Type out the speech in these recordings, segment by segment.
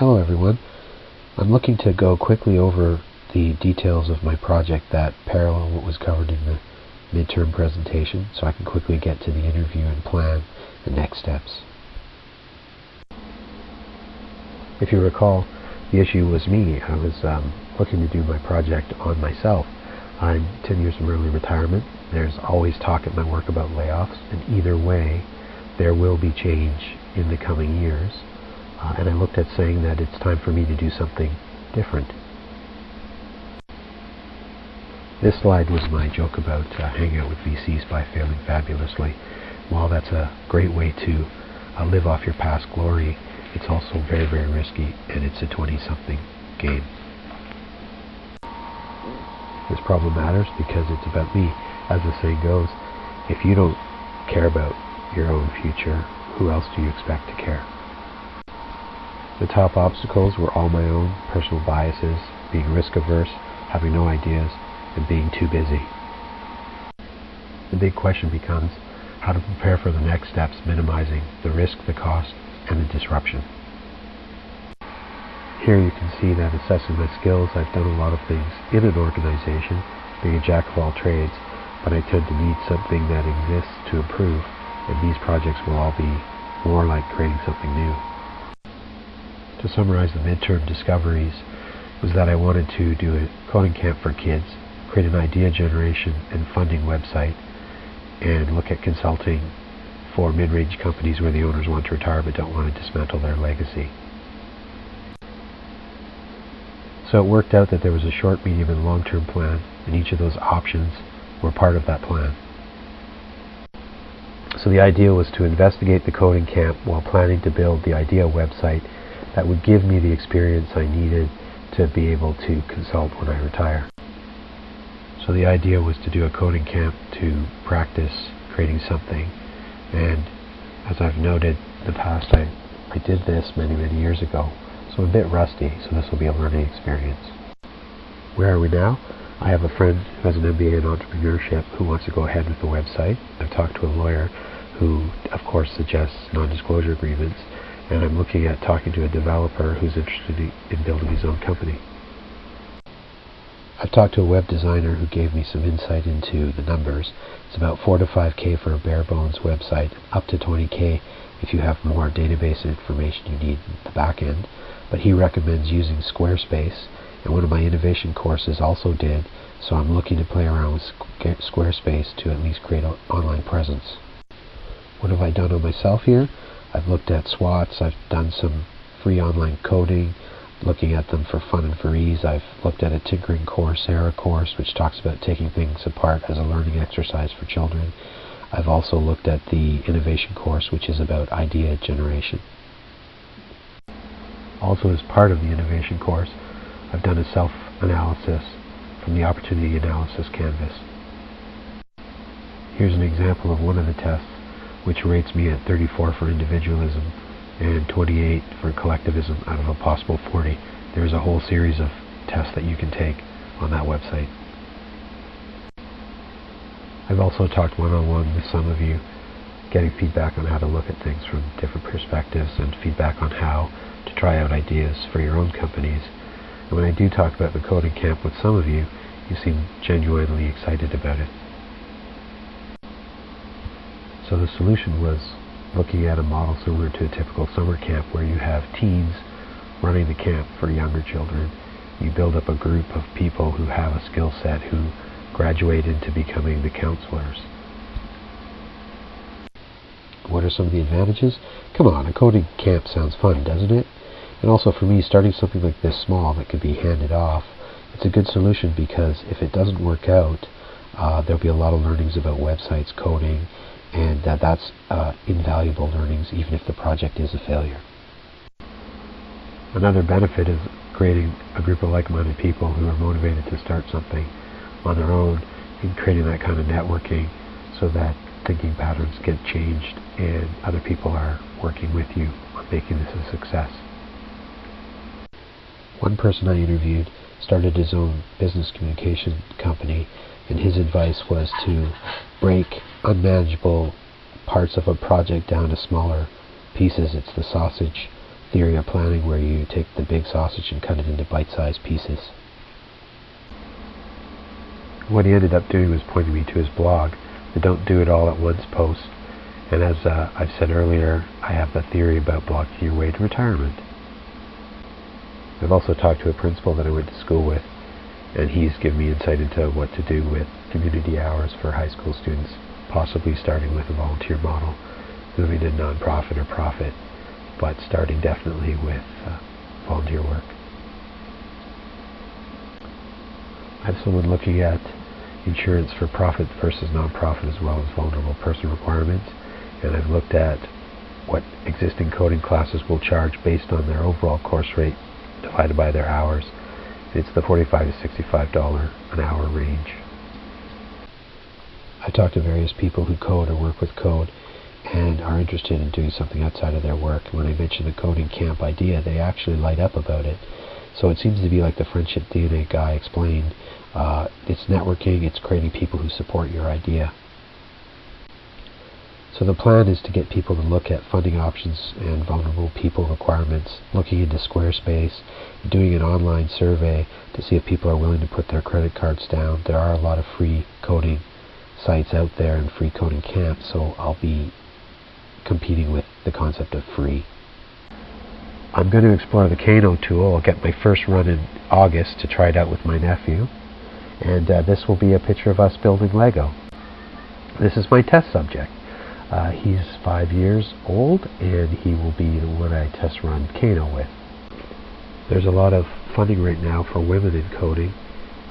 Hello everyone. I'm looking to go quickly over the details of my project that parallel what was covered in the midterm presentation, so I can quickly get to the interview and plan the next steps. If you recall, the issue was me. I was looking to do my project on myself. I'm 10 years from early retirement. There's always talk at my work about layoffs, and either way, there will be change in the coming years. And I looked at saying that it's time for me to do something different. This slide was my joke about hanging out with VCs by failing fabulously. While that's a great way to live off your past glory, it's also very, very risky, and it's a 20-something game. This problem matters because it's about me. As the saying goes, if you don't care about your own future, who else do you expect to care? The top obstacles were all my own personal biases, being risk-averse, having no ideas, and being too busy. The big question becomes how to prepare for the next steps, minimizing the risk, the cost, and the disruption. Here you can see that assessing my skills, I've done a lot of things in an organization, being a jack of all trades, but I tend to need something that exists to improve, and these projects will all be more like creating something new. To summarize the midterm discoveries was that I wanted to do a coding camp for kids, create an idea generation and funding website, and look at consulting for mid-range companies where the owners want to retire but don't want to dismantle their legacy. So it worked out that there was a short, medium, and long-term plan, and each of those options were part of that plan. So the idea was to investigate the coding camp while planning to build the idea website that would give me the experience I needed to be able to consult when I retire. So the idea was to do a coding camp to practice creating something, and as I've noted in the past, I did this many years ago, so I'm a bit rusty, so this will be a learning experience. Where are we now? I have a friend who has an MBA in entrepreneurship who wants to go ahead with the website. I've talked to a lawyer who, of course, suggests non-disclosure agreements, and I'm looking at talking to a developer who's interested in building his own company. I've talked to a web designer who gave me some insight into the numbers. It's about 4 to 5K for a bare bones website, up to 20K if you have more database information you need at the back end. But he recommends using Squarespace, and one of my innovation courses also did, so I'm looking to play around with Squarespace to at least create an online presence. What have I done on myself here? I've looked at SWOTs, I've done some free online coding, looking at them for fun and for ease. I've looked at a tinkering Coursera course which talks about taking things apart as a learning exercise for children. I've also looked at the innovation course which is about idea generation. Also, as part of the innovation course, I've done a self-analysis from the opportunity analysis canvas. Here's an example of one of the tests which rates me at 34 for individualism and 28 for collectivism out of a possible 40. There's a whole series of tests that you can take on that website. I've also talked one-on-one with some of you, getting feedback on how to look at things from different perspectives and feedback on how to try out ideas for your own companies. And when I do talk about the coding camp with some of you, you seem genuinely excited about it. So the solution was looking at a model similar to a typical summer camp where you have teens running the camp for younger children. You build up a group of people who have a skill set who graduate into becoming the counselors. What are some of the advantages? Come on, a coding camp sounds fun, doesn't it? And also for me, starting something like this small that could be handed off, it's a good solution because if it doesn't work out, there'll be a lot of learnings about websites, coding, and that's invaluable learnings even if the project is a failure. Another benefit is creating a group of like-minded people who are motivated to start something on their own and creating that kind of networking so that thinking patterns get changed and other people are working with you on making this a success. One person I interviewed started his own business communication company, and his advice was to break unmanageable parts of a project down to smaller pieces. It's the sausage theory of planning where you take the big sausage and cut it into bite-sized pieces. What he ended up doing was pointing me to his blog, the Don't Do It All at Once post, and as I've said earlier, I have the theory about blocking your way to retirement. I've also talked to a principal that I went to school with, and he's given me insight into what to do with community hours for high school students, possibly starting with a volunteer model, moving to non-profit or profit, but starting definitely with volunteer work. I have someone looking at insurance for profit versus non-profit as well as vulnerable person requirements, and I've looked at what existing coding classes will charge based on their overall course rate divided by their hours. It's the $45 to $65 an hour range. I talked to various people who code or work with code and are interested in doing something outside of their work. When I mention the coding camp idea, they actually light up about it. So it seems to be like the Friendship DNA guy explained. It's networking, it's creating people who support your idea. So the plan is to get people to look at funding options and vulnerable people requirements, looking into Squarespace, doing an online survey to see if people are willing to put their credit cards down. There are a lot of free coding sites out there and free coding camps, so I'll be competing with the concept of free. I'm going to explore the Kano tool. I'll get my first run in August to try it out with my nephew, and this will be a picture of us building Lego. This is my test subject. He's 5 years old, and he will be the one I test run Kano with. There's a lot of funding right now for women in coding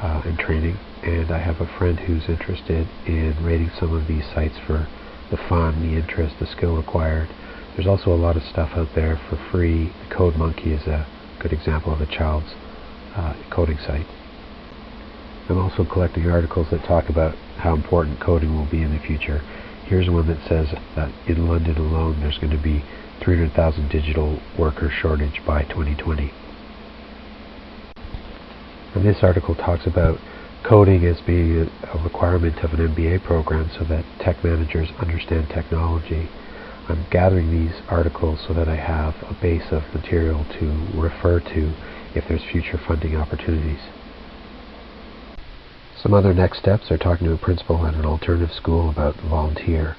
and training, and I have a friend who's interested in rating some of these sites for the fun, the interest, the skill required. There's also a lot of stuff out there for free. The Code Monkey is a good example of a child's coding site. I'm also collecting articles that talk about how important coding will be in the future. Here's one that says that in London alone there's going to be 300,000 digital worker shortage by 2020. And this article talks about coding as being a requirement of an MBA program so that tech managers understand technology. I'm gathering these articles so that I have a base of material to refer to if there's future funding opportunities. Some other next steps are talking to a principal at an alternative school about volunteer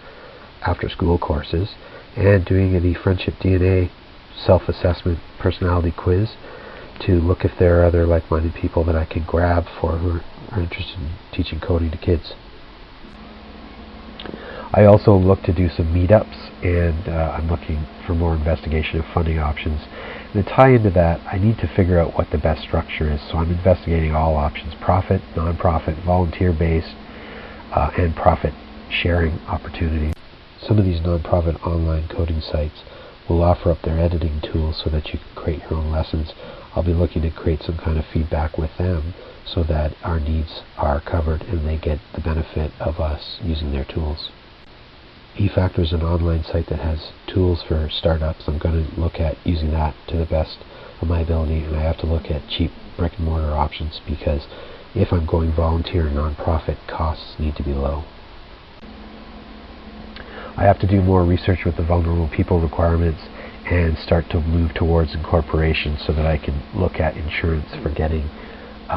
after-school courses and doing the Friendship DNA self-assessment personality quiz to look if there are other like-minded people that I can grab for who are interested in teaching coding to kids. I also look to do some meetups, and I'm looking for more investigation of funding options. And to tie into that, I need to figure out what the best structure is. So I'm investigating all options: profit, non-profit, volunteer-based, and profit-sharing opportunities. Some of these non-profit online coding sites will offer up their editing tools so that you can create your own lessons. I'll be looking to create some kind of feedback with them so that our needs are covered and they get the benefit of us using their tools. eFactor is an online site that has tools for startups. I'm going to look at using that to the best of my ability, and I have to look at cheap brick and mortar options because if I'm going volunteer and non-profit, costs need to be low. I have to do more research with the vulnerable people requirements and start to move towards incorporation so that I can look at insurance for getting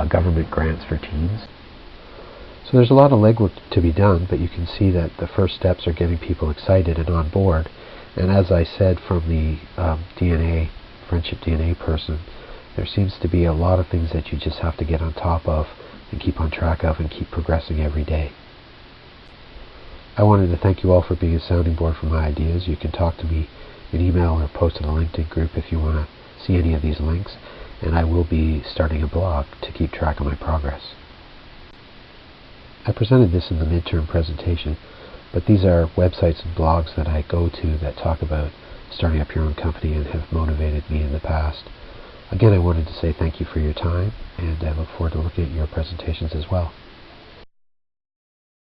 government grants for teens. So there's a lot of legwork to be done, but you can see that the first steps are getting people excited and on board. And as I said from the Friendship DNA person, there seems to be a lot of things that you just have to get on top of and keep on track of and keep progressing every day. I wanted to thank you all for being a sounding board for my ideas. You can talk to me in email or post in the LinkedIn group if you want to see any of these links, and I will be starting a blog to keep track of my progress. I presented this in the midterm presentation, but these are websites and blogs that I go to that talk about starting up your own company and have motivated me in the past. Again, I wanted to say thank you for your time, and I look forward to looking at your presentations as well.